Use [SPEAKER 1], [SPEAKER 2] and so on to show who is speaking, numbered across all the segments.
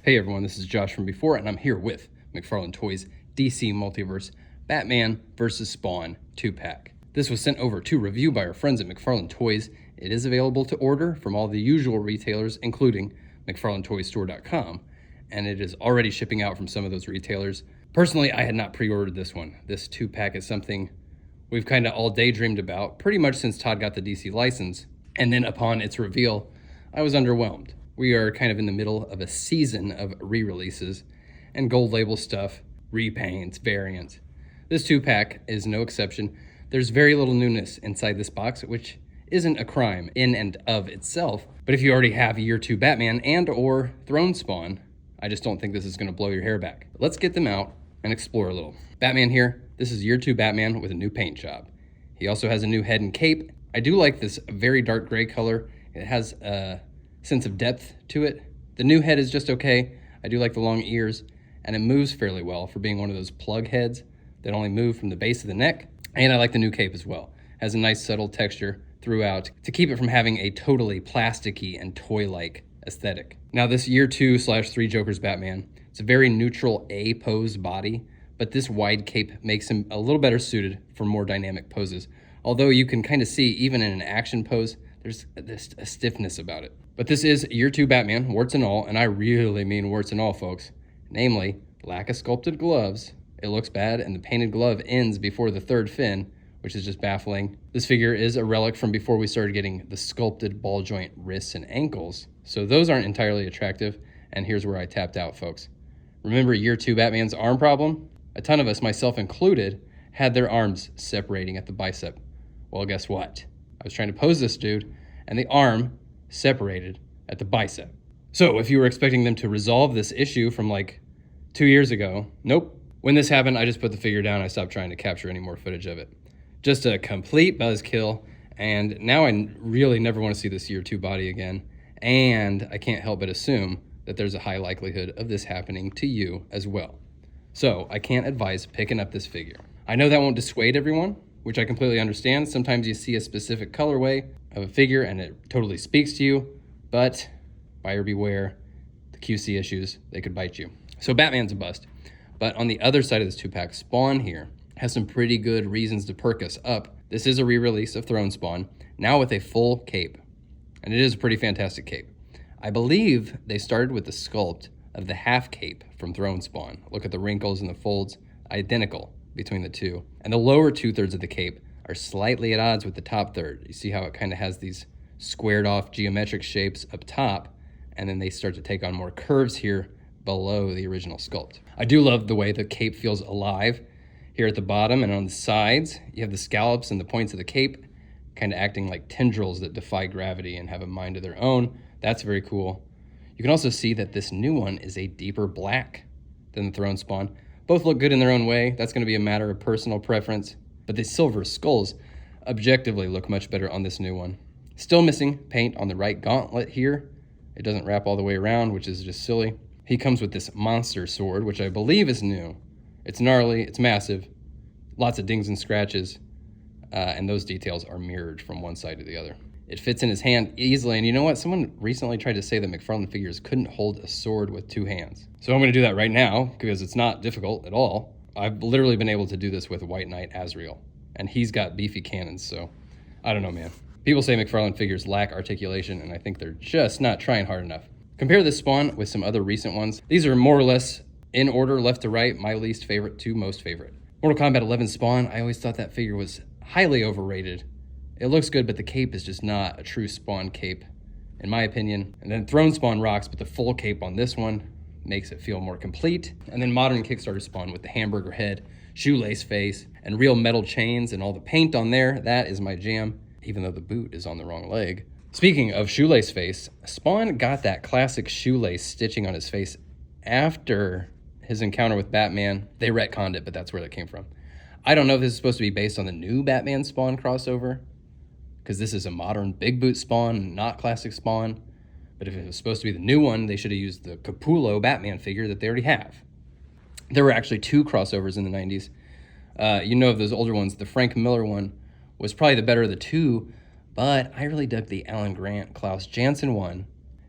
[SPEAKER 1] Hey everyone, this is Josh from Before, and I'm here with McFarlane Toys DC Multiverse Batman vs. Spawn 2-pack. This was sent over to review by our friends at McFarlane Toys. It is available to order from all the usual retailers, including McFarlaneToysStore.com, and it is already shipping out from some of those retailers. Personally, I had not pre-ordered this one. This 2-pack is something we've kind of all daydreamed about pretty much since Todd got the DC license, and then upon its reveal, I was underwhelmed. We are kind of in the middle of a season of re-releases and gold label stuff, repaints, variants. This 2-pack is no exception. There's very little newness inside this box, which isn't a crime in and of itself. But if you already have Year 2 Batman and or Throne Spawn, I just don't think this is going to blow your hair back. Let's get them out and explore a little. Batman here. This is Year 2 Batman with a new paint job. He also has a new head and cape. I do like this very dark gray color. It has a sense of depth to it. The new head is just okay. I do like the long ears, and it moves fairly well for being one of those plug heads that only move from the base of the neck. And I like the new cape as well. It has a nice subtle texture throughout to keep it from having a totally plasticky and toy-like aesthetic. Now this Year 2/3 Joker's Batman, it's a very neutral A pose body, but this wide cape makes him a little better suited for more dynamic poses. Although you can kind of see even in an action pose, there's a stiffness about it. But this is Year 2 Batman, warts and all, and I really mean warts and all, folks. Namely, lack of sculpted gloves. It looks bad, and the painted glove ends before the third fin, which is just baffling. This figure is a relic from before we started getting the sculpted ball joint wrists and ankles, so those aren't entirely attractive, and here's where I tapped out, folks. Remember Year 2 Batman's arm problem? A ton of us, myself included, had their arms separating at the bicep. Well, guess what? I was trying to pose this dude, and the arm separated at the bicep. So if you were expecting them to resolve this issue from like 2 years ago, nope. When this happened, I just put the figure down. I stopped trying to capture any more footage of it. Just a complete buzzkill, and now I really never want to see this Year 2 body again, and I can't help but assume that there's a high likelihood of this happening to you as well. So I can't advise picking up this figure. I know that won't dissuade everyone, which I completely understand. Sometimes you see a specific colorway of a figure and it totally speaks to you, but buyer beware, the QC issues, they could bite you. So Batman's a bust. But on the other side of this 2-pack, Spawn here has some pretty good reasons to perk us up. This is a re-release of Throne Spawn, now with a full cape. And it is a pretty fantastic cape. I believe they started with the sculpt of the half cape from Throne Spawn. Look at the wrinkles and the folds, identical between the two. And the lower 2/3 of the cape are slightly at odds with the top third. You see how it kind of has these squared off geometric shapes up top, and then they start to take on more curves here below the original sculpt. I do love the way the cape feels alive here at the bottom, and on the sides, you have the scallops and the points of the cape kind of acting like tendrils that defy gravity and have a mind of their own. That's very cool. You can also see that this new one is a deeper black than the Throne Spawn. Both look good in their own way. That's going to be a matter of personal preference. But the silver skulls objectively look much better on this new one. Still missing paint on the right gauntlet here. It doesn't wrap all the way around, which is just silly. He comes with this monster sword, which I believe is new. It's gnarly, it's massive, lots of dings and scratches, and those details are mirrored from one side to the other. It fits in his hand easily, and you know what? Someone recently tried to say that McFarlane figures couldn't hold a sword with 2 hands. So I'm going to do that right now, because it's not difficult at all. I've literally been able to do this with White Knight Azrael, and he's got beefy cannons, so I don't know, man. People say McFarlane figures lack articulation, and I think they're just not trying hard enough. Compare this Spawn with some other recent ones. These are more or less in order, left to right, my least favorite to most favorite. Mortal Kombat 11 Spawn, I always thought that figure was highly overrated. It looks good, but the cape is just not a true Spawn cape, in my opinion. And then Throne Spawn rocks, but the full cape on this one makes it feel more complete. And then modern Kickstarter Spawn with the hamburger head, shoelace face, and real metal chains and all the paint on there, that is my jam, even though the boot is on the wrong leg. Speaking of shoelace face, Spawn got that classic shoelace stitching on his face after his encounter with Batman. They retconned it, but that's where that came from. I don't know if this is supposed to be based on the new Batman Spawn crossover, because this is a modern big boot Spawn, not classic Spawn. But if it was supposed to be the new one, they should have used the Capullo Batman figure that they already have. There were actually 2 crossovers in the 90s. You know of those older ones. The Frank Miller one was probably the better of the 2, but I really dug the Alan Grant, Klaus Janson one.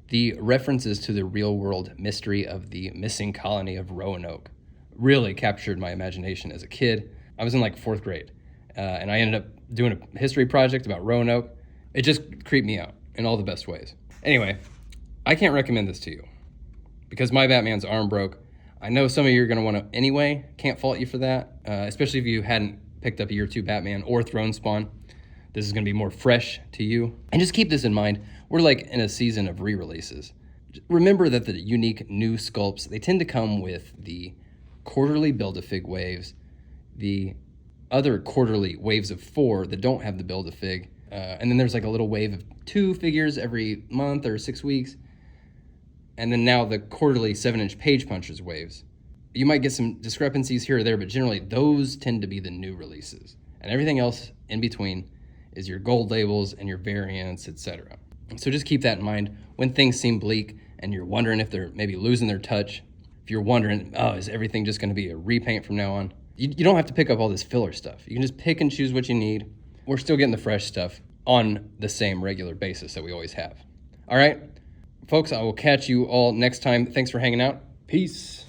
[SPEAKER 1] The references to the real-world mystery of the missing colony of Roanoke really captured my imagination as a kid. I was in like 4th grade, and I ended up doing a history project about Roanoke. It just creeped me out in all the best ways. Anyway, I can't recommend this to you because my Batman's arm broke. I know some of you are going to want to anyway. Can't fault you for that, especially if you hadn't picked up a Year 2 Batman or Throne Spawn. This is going to be more fresh to you. And just keep this in mind. We're like in a season of re-releases. Remember that the unique new sculpts, they tend to come with the quarterly Build-A-Fig waves, the other quarterly waves of 4 that don't have the Build-A-Fig, and then there's like a little wave of 2 figures every month or 6 weeks, and then now the quarterly 7-inch Page Punchers waves. You might get some discrepancies here or there, but generally those tend to be the new releases, and everything else in between is your gold labels and your variants, etc. So just keep that in mind when things seem bleak and you're wondering if they're maybe losing their touch. If you're wondering, oh, is everything just going to be a repaint from now on? You don't have to pick up all this filler stuff. You can just pick and choose what you need. We're still getting the fresh stuff on the same regular basis that we always have. All right, folks, I will catch you all next time. Thanks for hanging out. Peace.